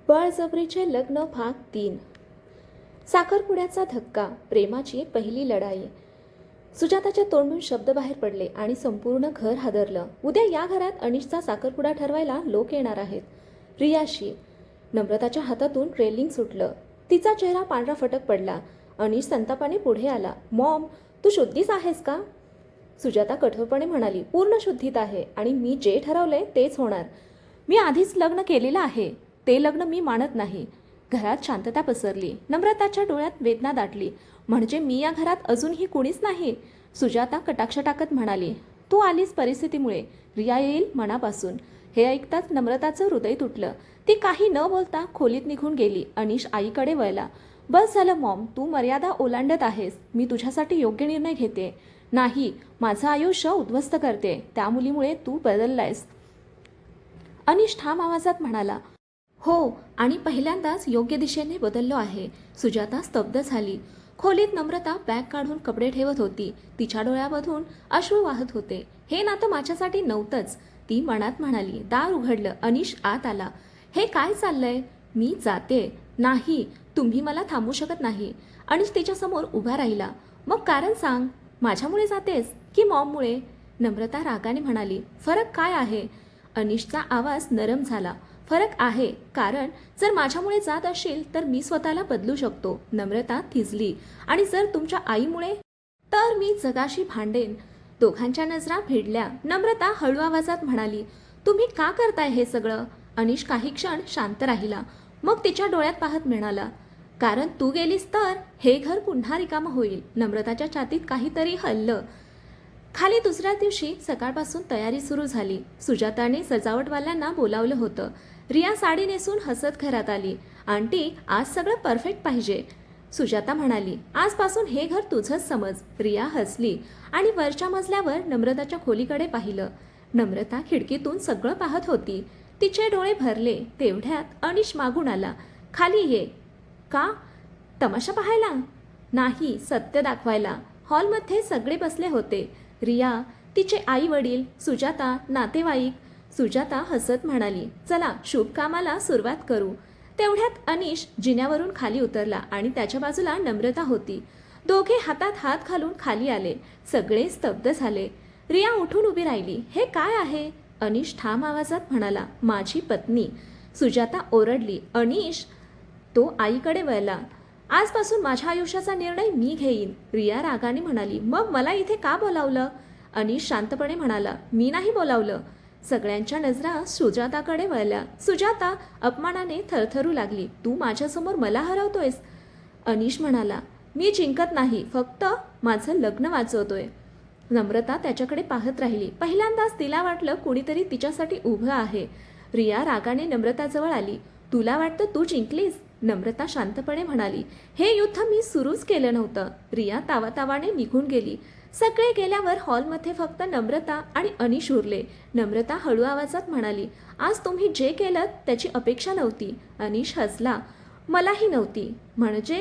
बळजबरीचे लग्न भाग 3. साखरपुड्याचा धक्का, प्रेमाची पहिली लढाई. सुजाताच्या तोंडून शब्द बाहेर पडले आणि संपूर्ण घर हादरलं. उद्या या घरात अनिशचा साखरपुडा ठरवायला लोक येणार आहेत. रियाशी. नम्रताच्या हातातून रेलिंग सुटलं. तिचा चेहरा पांढरा फटक पडला. अनिश संतापाने पुढे आला. मॉम, तू शुद्धीच आहेस का? सुजाता कठोरपणे म्हणाली, पूर्ण शुद्धीत आहे आणि मी जे ठरवलंय तेच होणार. मी आधीच लग्न केलेलं आहे. ते लग्न मी मानत नाही. घरात शांतता पसरली. नम्रताच्या डोळ्यात वेदना दाटली. म्हणजे मी या घरात अजूनही कुणीच नाही? सुजाता कटाक्ष टाकत म्हणाली, तू आलीस परिस्थितीमुळे. रिया येईल मनापासून. हे ऐकताच नम्रताचं हृदय तुटलं. ती काही न बोलता खोलीत निघून गेली. अनिश आईकडे वळला. बस झालं मॉम, तू मर्यादा ओलांडत आहेस. मी तुझ्यासाठी योग्य निर्णय घेते. नाही, माझं आयुष्य उद्ध्वस्त करते. त्या मुलीमुळे तू बदललायस. अनिश ठाम आवाजात म्हणाला. हो, आणि पहिल्यांदाच योग्य दिशेने बदललो आहे. सुजाता स्तब्ध झाली. खोलीत नम्रता बॅग काढून कपडे ठेवत होती. तिच्या डोळ्यामधून अश्रू वाहत होते. हे नातं माझ्यासाठी नव्हतंच, ती मनात म्हणाली. दार उघडलं. अनिश आत आला. हे काय चाललंय? मी जाते. नाही, तुम्ही मला थांबवू शकत नाही. अनिश तिच्यासमोर उभा राहिला. मग कारण सांग. माझ्यामुळे जातेस की मॉममुळे? नम्रता रागाने म्हणाली. फरक काय आहे? अनिशचा आवाज नरम झाला. फरक आहे, कारण जर माझ्यामुळे जात असशील तर मी स्वतःला बदलू शकतो. नम्रता थिजली. आणि जर तुमच्या आईमुळे, तर मी जगाशी भांडेन. दोघांच्या नजरा भिडल्या. नम्रता हळू आवाजात म्हणाली, तुम्ही का करताय हे सगळं? अनिश काही क्षण शांत राहिला. मग तिच्या डोळ्यात पाहत म्हणाला, कारण तू गेलीस तर हे घर पुन्हा रिकामं होईल. नम्रताच्या छातीत काहीतरी हललं. खाली दुसऱ्या दिवशी सकाळपासून तयारी सुरू झाली. सुजाताने सजावटवाल्यांना बोलावलं होतं. रिया साडी नेसून हसत घरात आली. आंटी, आज सगळं परफेक्ट पाहिजे. सुजाता म्हणाली, आजपासून हे घर तुझंच समज. रिया हसली आणि वरच्या मजल्यावर नम्रताच्या खोलीकडे पाहिलं. नम्रता खिडकीतून सगळं पाहत होती. तिचे डोळे भरले. तेवढ्यात अनिश मागून आला. खाली ये. का? तमाशा पाहायला? नाही, सत्य दाखवायला. हॉलमध्ये सगळे बसले होते. रिया, तिचे आई वडील, सुजाता, नातेवाईक. सुजाता हसत म्हणाली, चला शुभ कामाला सुरुवात करू. तेवढ्यात अनिश जिन्यावरून खाली उतरला आणि त्याच्या बाजूला नम्रता होती. दोघे हातात हात घालून खाली आले. सगळे स्तब्ध झाले. रिया उठून उभी राहिली. हे काय आहे? अनिश ठाम आवाजात म्हणाला, माझी पत्नी. सुजाता ओरडली. अनिश. तो आईकडे वळला. आजपासून माझ्या आयुष्याचा निर्णय मी घेईन. रिया रागाने म्हणाली, मग मला इथे का बोलावलं? अनिश शांतपणे म्हणाला, मी नाही बोलावलं. सगळ्यांच्या नजरा सुजाताकडे वळल्या. सुजाता अपमानाने थरथरू लागली. तू माझ्यासमोर मला हरवतोयस. अनिश म्हणाला, मी जिंकत नाही, फक्त माझं लग्न वाचवतोय. नम्रता त्याच्याकडे पाहत राहिली. पहिल्यांदाच तिला वाटलं कुणीतरी तिच्यासाठी उभं आहे. रिया रागाने नम्रताजवळ आली. तुला वाटतं तू जिंकलीस? नम्रता शांतपणे म्हणाली, हे युद्ध मी सुरूच केलं नव्हतं. रिया तावातावाने निघून गेली. सगळे गेल्यावर हॉलमध्ये फक्त नम्रता आणि अनिश उरले. नम्रता हळू आवाजात म्हणाली, आज तुम्ही जे केलं त्याची अपेक्षा नव्हती. अनिश हसला. मलाही नव्हती. म्हणजे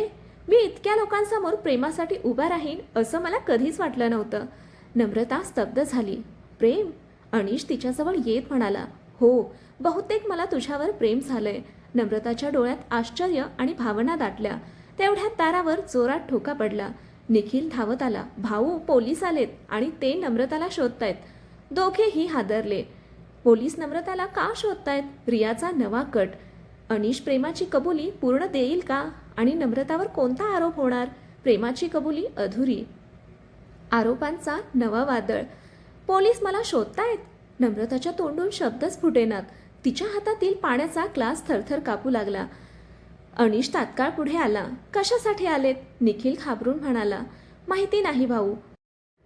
मी इतक्या लोकांसमोर प्रेमासाठी उभा राहीन असं मला कधीच वाटलं नव्हतं. नम्रता स्तब्ध झाली. प्रेम? अनिश तिच्याजवळ येत म्हणाला, हो, बहुतेक मला तुझ्यावर प्रेम झालंय. नम्रताच्या डोळ्यात आश्चर्य आणि भावना दाटल्या. तेवढ्यात दारावर जोरात ठोका पडला. निखिल धावत आला. भाऊ, पोलीस आलेत आणि ते नम्रताला शोधतायत. दोघेही हादरले. पोलीस नम्रताला का शोधतायत? रियाचा नवा कट. अनिश प्रेमाची कबुली पूर्ण देईल का? आणि नम्रतावर कोणता आरोप होणार? प्रेमाची कबुली अधुरी. आरोपांचा नवा वादळ. पोलीस मला शोधतायत? नम्रताच्या तोंडून शब्दच फुटेनात. तिच्या हातातील पाण्याचा ग्लास थरथर कापू लागला. अनिश तात्काळ पुढे आला. कशासाठी आलेत? निखिल घाबरून म्हणाला, माहिती नाही भाऊ.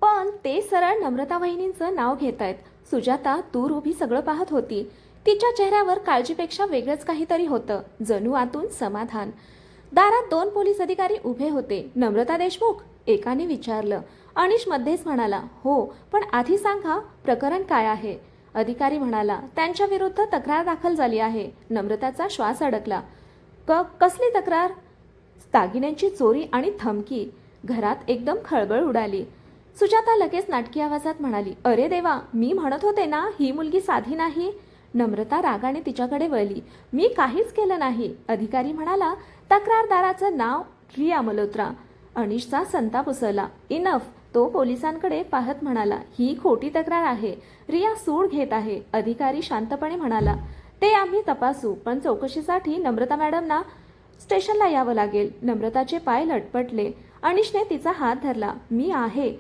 पण ते सरळ नम्रता वहिनींचं नाव घेतायत. सुजाता दूर उभी सगळं पाहत होती. तिच्या चेहऱ्यावर काळजीपेक्षा वेगळंच काहीतरी होतं, जणू आतून समाधान. दारात 2 पोलीस अधिकारी उभे होते. नम्रता देशमुख? एकाने विचारलं. अनिश मध्येच म्हणाला, हो, पण आधी सांगा प्रकरण काय आहे? अधिकारी म्हणाला, त्यांच्या विरुद्ध तक्रार दाखल झाली आहे. नम्रताचा श्वास अडकला. कसली तक्रार? दागिन्यांची चोरी आणि धमकी. घरात एकदम खळबळ उडाली. सुजाता लगेच नाटकी आवाजात म्हणाली, अरे देवा, मी म्हणत होते ना ही मुलगी साधी नाही. नम्रता रागाने तिच्याकडे वळली. मी काहीच केलं नाही. अधिकारी म्हणाला. तक्रारदाराचं नाव रिया मल्होत्रा. अनिशचा संताप उसळला. इनफ. तो पोलिसांकडे पाहत म्हणाला. ही खोटी तक्रार आहे. रिया सूड घेत आहे. अधिकारी शांतपणे म्हणाला. ते आम्ही तपासू, पण चौकशीसाठी नम्रता मॅडमना स्टेशनला यावं लागेल. नम्रताचे पाय लटपटले. अनिशने तिचा हात धरला. मी आहे.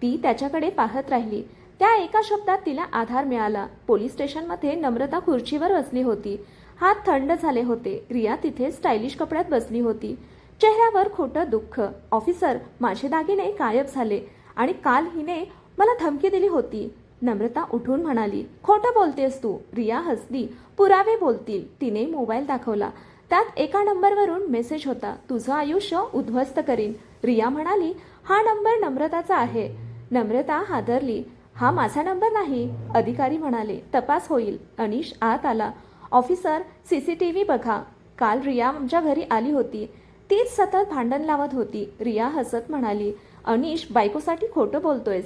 ती त्याच्याकडे पाहत राहिली. त्या एका शब्दात तिला आधार मिळाला. पोलीस स्टेशनमध्ये नम्रता खुर्चीवर बसली होती. हात थंड झाले होते. रिया तिथे स्टायलिश कपड्यात बसली होती. चेहऱ्यावर खोटं दुःख. ऑफिसर, माझे दागिने गायब झाले आणि काल हिने मला धमकी दिली होती. नम्रता उठून म्हणाली. खोटं बोलतेस तू. रिया हसली. पुरावे बोलतील. तिने मोबाईल दाखवला. त्यात एका नंबरवरून मेसेज होता. तुझं आयुष्य उद्ध्वस्त करीन. रिया म्हणाली. हा नंबर नम्रताचा आहे. नम्रता हादरली. हा माझा नंबर नाही. अधिकारी म्हणाले. तपास होईल. अनिश आत आला. ऑफिसर, CCTV बघा. काल रिया आमच्या घरी आली होती. तीच सतत भांडण लावत होती. रिया हसत म्हणाली. अनिश, बायकोसाठी खोटं बोलतोयस.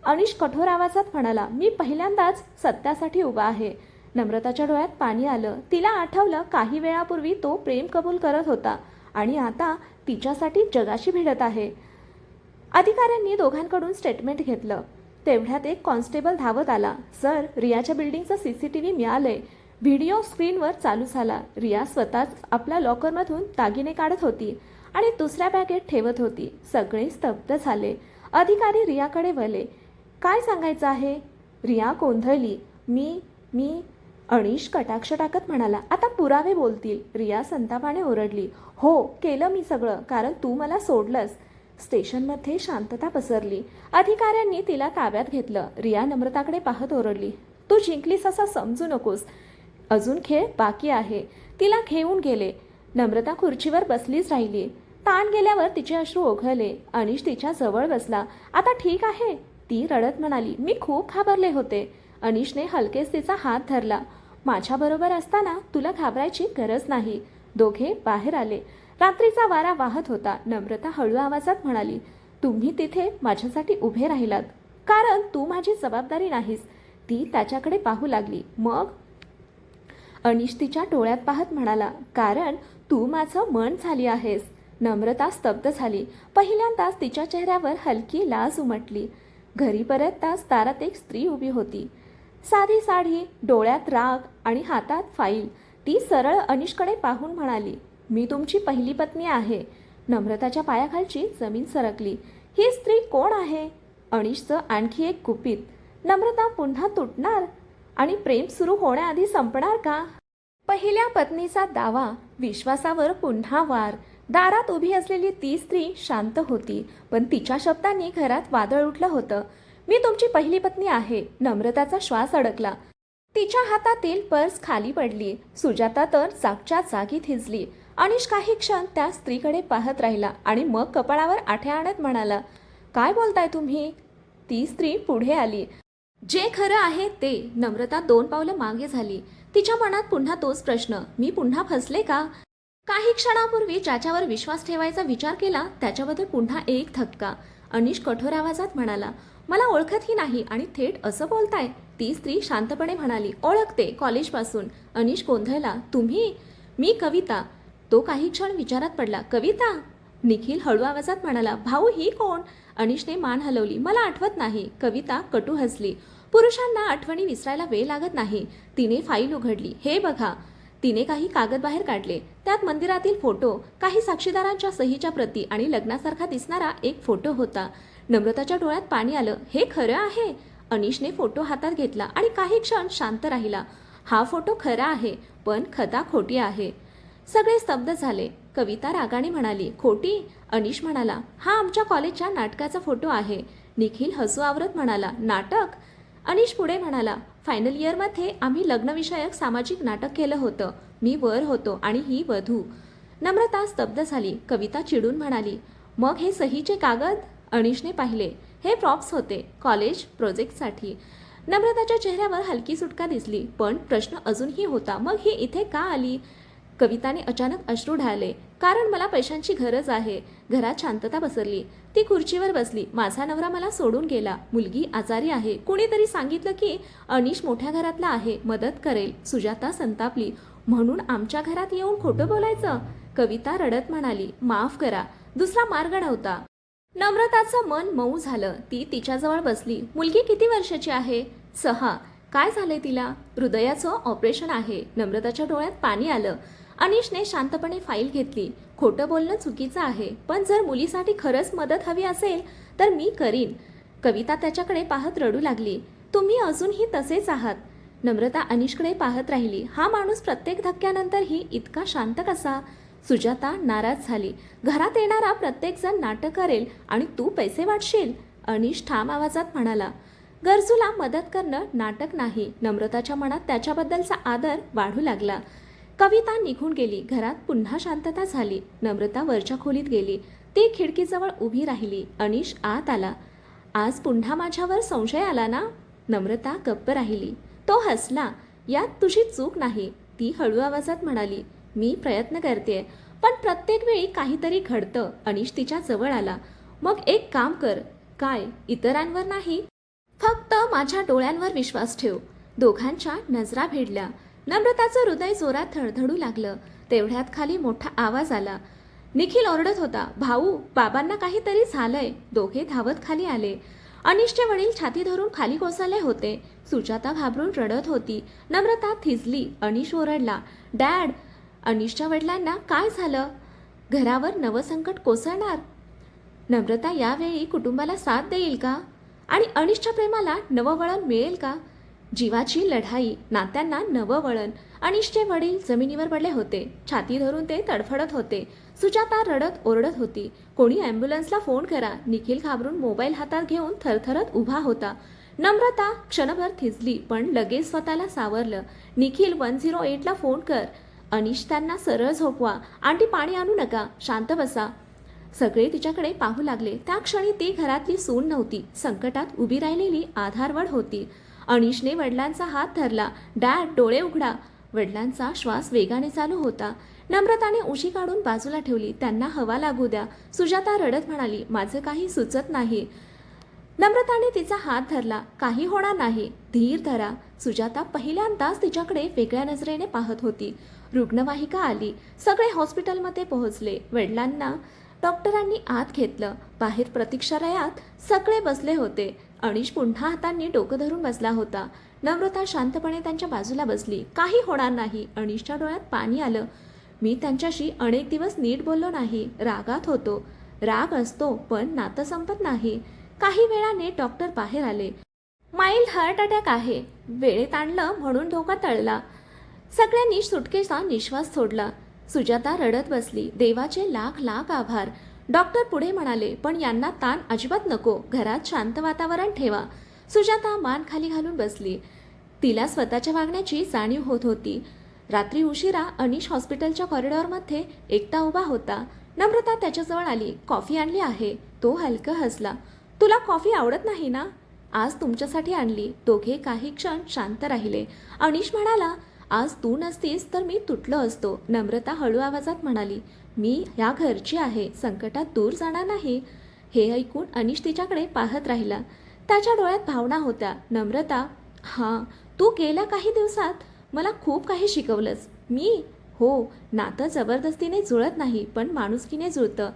अनिश कठोर आवाजात म्हणाला. मी पहिल्यांदाच सत्यासाठी उभा आहे. नम्रताच्या डोळ्यात पाणी आलं. तिला आठवलं काही वेळापूर्वी तो प्रेम कबूल करत होता आणि आता तिच्यासाठी जगाशी भिडत आहे. अधिकाऱ्यांनी दोघांकडून स्टेटमेंट घेतलं. तेवढ्यात एक कॉन्स्टेबल धावत आला. सर, रियाच्या बिल्डिंगचं CCTV मिळालंय. व्हिडिओ स्क्रीनवर चालू झाला. रिया स्वतःच आपल्या लॉकरमधून दागिने काढत होती आणि दुसऱ्या बॅगेत ठेवत होती. सगळे स्तब्ध झाले. अधिकारी रियाकडे वळले. काय सांगायचं आहे? रिया गोंधळली. मी अनिश कटाक्ष टाकत म्हणाला. आता पुरावे बोलतील. रिया संतापाने ओरडली. हो, केलं मी सगळं, कारण तू मला सोडलंस. स्टेशनमध्ये शांतता पसरली. अधिकाऱ्यांनी तिला ताब्यात घेतलं. रिया नम्रताकडे पाहत ओरडली. तू जिंकलीस असं समजू नकोस. अजून खेळ बाकी आहे. तिला घेऊन गेले. नम्रता खुर्चीवर बसलीच राहिली. ताण गेल्यावर तिचे अश्रू ओघळले. अनिश तिच्या जवळ बसला. आता ठीक आहे? ती रडत म्हणाली. मी खूप घाबरले होते. अनिशने हलकेच तिचा हात धरला. माझ्याबरोबर असताना तुला घाबरायची गरज नाही. दोघे बाहेर आले. रात्रीचा वारा वाहत होता. नम्रता हळू आवाजात म्हणाली. तुम्ही तिथे माझ्यासाठी उभे राहिलात, कारण तू माझी जबाबदारी नाहीस. ती त्याच्याकडे पाहू लागली. मग अनिश तिच्या डोळ्यात पाहत म्हणाला. कारण तू माझं मन झाली आहेस. नम्रता स्तब्ध झाली. पहिल्यांदाच तिच्या चेहऱ्यावर हलकी लाज उमटली. घरी परतताच दारात एक स्त्री उभी होती. साधी साडी, डोळ्यात राग आणि हातात फाईल. ती सरळ अनिशकडे पाहून म्हणाली. मी तुमची पहिली पत्नी आहे. नम्रताच्या पायाखालची जमीन सरकली. ही स्त्री कोण आहे? अनिशचं आणखी एक गुपित. नम्रता पुन्हा तुटणार आणि प्रेम सुरू होण्याआधी संपणार का? पहिल्या पत्नीचा दावा, विश्वासावर पुन्हा वार. दारात उभी असलेली ती स्त्री शांत होती, पण तिच्या शब्दांनी घरात वादळ उठलं होतं. मी तुमची पहिली पत्नी आहे. नम्रताचा श्वास अडकला. तिच्या हातातील पर्स खाली पडली. सुजाता तर जागच्या जागी थिजली. अनिश काही क्षण त्या स्त्रीकडे पाहत राहिला आणि मग कपाळावर आठ्या आणत म्हणाला. काय बोलताय तुम्ही? ती स्त्री पुढे आली. जे खरं आहे ते. नम्रता 2 पावलं मागे झाली. तिच्या मनात पुन्हा तोच प्रश्न. मी पुन्हा फसले का? काही क्षणापूर्वी ज्याच्यावर विश्वास ठेवायचा विचार केला त्याच्याबद्दल पुन्हा एक धक्का. अनिश कठोर आवाजात म्हणाला. मला ओळखतही नाही आणि थेट असं बोलताय? ती स्त्री शांतपणे म्हणाली. ओळखते, कॉलेजपासून. अनिश गोंधळला. तुम्ही? मी कविता. तो काही क्षण विचारात पडला. कविता? निखिल हळू आवाजात म्हणाला. भाऊ, ही कोण? अनिशने मान हलवली. मला आठवत नाही. कविता कटू हसली. पुरुषांना आठवणी विसरायला वेळ लागत नाही. तिने फाईल उघडली. हे बघा. तिने काही कागद बाहेर काढले. त्यात मंदिरातील फोटो, काही साक्षीदारांच्या सहीच्या प्रती आणि लग्नासारखा दिसणारा एक फोटो होता. नम्रताच्या डोळ्यात पाणी आलं. हे खरं आहे? अनिशने फोटो हातात घेतला आणि काही क्षण शांत राहिला. हा फोटो खरा आहे, पण कथा खोटी आहे. सगळे स्तब्ध झाले. कविता रागाने म्हणाली. खोटी? अनिश म्हणाला. हा आमच्या कॉलेजच्या नाटकाचा फोटो आहे. निखिल हसू आवरत म्हणाला. नाटक? अनिश पुढे म्हणाला. फायनल इयरमध्ये आम्ही लग्नविषयक सामाजिक नाटक केलं होतं. मी वर होतो आणि ही वधू. नम्रता स्तब्ध झाली. कविता चिडून म्हणाली. मग हे सहीचे कागद? अनिशने पाहिले. हे प्रॉप्स होते, कॉलेज प्रोजेक्टसाठी. नम्रताच्या चेहऱ्यावर हलकी सुटका दिसली, पण प्रश्न अजूनही होता. मग ही इथे का आली? कविताने अचानक अश्रू ढाळले. कारण मला पैशांची गरज आहे. घरात शांतता पसरली. ती खुर्चीवर बसली. माझा नवरा मला सोडून गेला. मुलगी आजारी आहे. कुणीतरी सांगितलं की अनिश मोठ्या घरातला आहे, मदत करेल. सुजाता संतापली. म्हणून आमच्या घरात येऊन खोटं बोलायचं? कविता रडत म्हणाली, माफ करा, दुसरा मार्ग नव्हता. नम्रताचं मन मऊ झालं. ती तिच्याजवळ बसली. मुलगी किती वर्षाची आहे? 6. काय झालंय तिला? हृदयाचं ऑपरेशन आहे. नम्रताच्या डोळ्यात पाणी आलं. अनिशने शांतपणे फाईल घेतली. खोटं बोलणं चुकीचं आहे, पण जर मुलीसाठी खरंच मदत हवी असेल तर मी करीन. कविता त्याच्याकडे पाहत रडू लागली. तुम्ही अजूनही तसेच आहात. नम्रता अनिशकडे पाहत राहिली. हा माणूस प्रत्येक धक्क्यानंतरही इतका शांत कसा? सुजाता नाराज झाली. घरात येणारा प्रत्येक जण नाटक करेल आणि तू पैसे वाटशील? अनिश ठाम आवाजात म्हणाला. गरजूला मदत करणं नाटक नाही. नम्रताच्या मनात त्याच्याबद्दलचा आदर वाढू लागला. कविता निघून गेली. घरात पुन्हा शांतता झाली. नम्रता वरच्या खोलीत गेली. ती खिडकीजवळ उभी राहिली. अनिश आत आला. आज पुन्हा माझ्यावर संशय आला ना? नम्रता गप्प राहिली. तो हसला. यात तुझी चूक नाही. ती हळू आवाजात म्हणाली. मी प्रयत्न करते, पण प्रत्येक वेळी काहीतरी घडतं. अनिश तिच्या जवळ आला. मग एक काम कर. काय? इतरांवर नाही, फक्त माझ्या डोळ्यांवर विश्वास ठेव. दोघांच्या नजरा भिडल्या. नम्रताचं हृदय जोरात धडधडू लागलं. तेवढ्यात खाली मोठा आवाज आला. निखिल ओरडत होता, भाऊ, बाबांना काहीतरी झालंय. दोघे धावत खाली आले. अनिशचे वडील छाती धरून खाली कोसळले होते. सुजाता घाबरून रडत होती. नम्रता थिजली. अनिश ओरडला, डॅड. अनिशच्या वडिलांना काय झालं? घरावर नवं संकट कोसळणार. नम्रता यावेळी कुटुंबाला साथ देईल का? आणि अनिशच्या प्रेमाला नवं वळण मिळेल का? जीवाची लढाई, नात्यांना नवं वळण. अनिशचे वडील जमिनीवर पडले होते. छाती धरून ते तडफडत होते. सुजाता रडत ओरडत होती, कोणी ॲम्ब्युलन्सला फोन करा. निखिल घाबरून मोबाईल हातात घेऊन थरथरत उभा होता. नम्रता क्षणभर थिजली, पण लगेच स्वतःला सावरलं. निखिल 108ला फोन कर. अनिश त्यांना सरळ झोपवा. आंटी पाणी आणू नका. शांत बसा. सगळे तिच्याकडे पाहू लागले. त्या क्षणी ती घरातली सून नव्हती, संकटात उभी राहिलेली आधारवड होती. अनिशने वडिलांचा हात धरला. डॅड, डोळे उघडा. वडिलांचा श्वास वेगाने चालू होता. नम्रताने उशी काढून बाजूला ठेवली. त्यांना हवा लागू द्या. सुजाता रडत म्हणाली, माझं काही सुचत नाही. नम्रताने तिचा हात धरला. काही होणार नाही, धीर धरा. सुजाता पहिल्यांदाच तिच्याकडे वेगळ्या नजरेने पाहत होती. रुग्णवाहिका आली. सगळे हॉस्पिटलमध्ये पोहोचले. वडिलांना डॉक्टरांनी आत घेतलं. बाहेर प्रतीक्षालयात सगळे बसले होते. अनिश पुन्हा हातांनी डोकं धरून बसला होता. नम्रता शांतपणे त्यांच्या बाजूला बसली. काही होणार नाही. अनिशच्या डोळ्यात पाणी आलं. मी त्यांच्याशी अनेक दिवस नीट बोललो नाही. रागात होतो. राग असतो, पण नातं संपत नाही. काही वेळाने डॉक्टर बाहेर आले. माइल्ड हार्ट अटॅक आहे. वेळेत आणलं म्हणून धोका टळला. सगळ्यांनी सुटकेचा निश्वास सोडला. सुजाता रडत बसली. देवाचे लाख लाख आभार. डॉक्टर पुढे म्हणाले, पण यांना ताण अजिबात नको. घरात शांत वातावरण ठेवा. सुजाता मान खाली घालून बसली. तिला स्वतःच्या वागण्याची जाणीव होत होती. रात्री उशिरा अनिश हॉस्पिटलच्या कॉरिडॉरमध्ये एकटा उभा होता. नम्रता त्याच्याजवळ आली. कॉफी आणली आहे. तो हलकं हसला. तुला कॉफी आवडत नाही ना? आज तुमच्यासाठी आणली. दोघे काही क्षण शांत राहिले. अनिश म्हणाला, आज तू नसतीस तर मी तुटलो असतो. नम्रता हळू आवाजात म्हणाली, मी या घरची आहे, संकटात दूर जाणार नाही. हे ऐकून अनिश तिच्याकडे पाहत राहिला. त्याच्या डोळ्यात भावना होत्या. नम्रता, हां, तू गेल्या काही दिवसात मला खूप काही शिकवलंस. मी? हो, नातं जबरदस्तीने जुळत नाही, पण माणुसकीने जुळतं.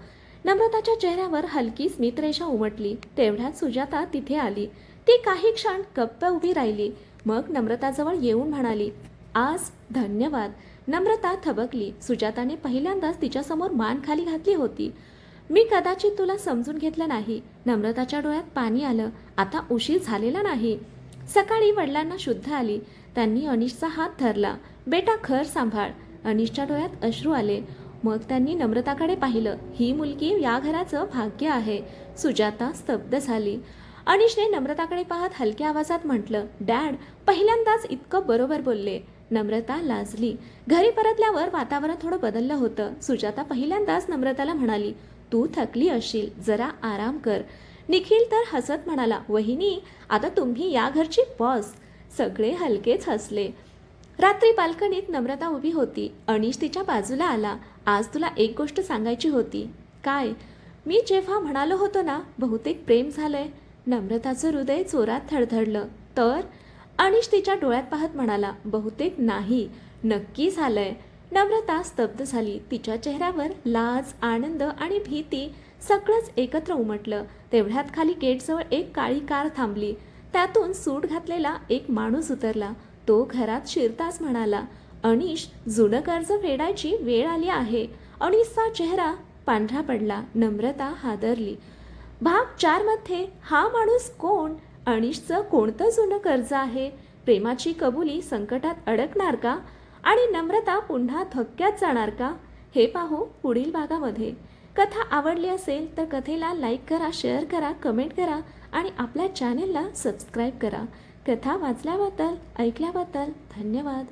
नम्रताच्या चेहऱ्यावर हलकी स्मितरेषा उमटली. तेवढ्यात सुजाता तिथे आली. ती काही क्षण गप्प उभी राहिली. मग नम्रताजवळ येऊन म्हणाली, आज धन्यवाद. नम्रता थबकली. सुजाताने पहिल्यांदाच तिच्यासमोर मान खाली घातली होती. मी कदाचित तुला समजून घेतलं नाही. नम्रताच्या डोळ्यात पाणी आलं. आता उशीर झालेला नाही. सकाळी वडिलांना शुद्ध आली. त्यांनी अनिशचा हात धरला. बेटा, घर सांभाळ. अनिशच्या डोळ्यात अश्रू आले. मग त्यांनी नम्रताकडे पाहिलं. ही मुलगी या घराचं भाग्य आहे. सुजाता स्तब्ध झाली. अनिशने नम्रताकडे पाहत हलक्या आवाजात म्हटलं, डॅड, पहिल्यांदाच इतकं बरोबर बोलले. नम्रता लाजली. घरी परतल्यावर वातावरण थोडं बदललं होतं. सुजाता पहिल्यांदाच नम्रताला म्हणाली, तू थकली असशील, जरा आराम कर. निखिल तर हसत म्हणाला, वहिनी, आता तुम्ही या घरची बॉस. सगळे हलकेच हसले. रात्री बाल्कनीत नम्रता उभी होती. अनिश तिच्या बाजूला आला. आज तुला एक गोष्ट सांगायची होती. काय? मी जेव्हा म्हणालो होतो ना बहुतेक प्रेम झालंय, नम्रताचं हृदय जोरात धडधडलं. तर अनिश तिच्या डोळ्यात पाहत म्हणाला, बहुतेक नाही, नक्की झालंय. नम्रता स्तब्ध झाली. तिच्या चेहऱ्यावर लाज, आनंद आणि भीती सगळंच एकत्र उमटलं. तेवढ्यात खाली गेटजवळ एक काळी कार थांबली. त्यातून सूट घातलेला एक माणूस उतरला. तो घरात शिरताच म्हणाला, अनिश, जुनं कर्ज फेडायची वेळ आली आहे. अनिशचा चेहरा पांढरा पडला. नम्रता हादरली. भाग 4 मध्ये हा माणूस कोण? अनिशचं कोणतं जुनं कर्ज आहे? प्रेमाची कबुली संकटात अडकणार का? आणि नम्रता पुन्हा धक्क्यात जाणार का? हे पाहू पुढील भागामध्ये. कथा आवडली असेल तर कथेला लाईक करा, शेअर करा, कमेंट करा आणि आपल्या चॅनेलला सबस्क्राईब करा. कथा वाचल्याबद्दल, ऐकल्याबद्दल धन्यवाद.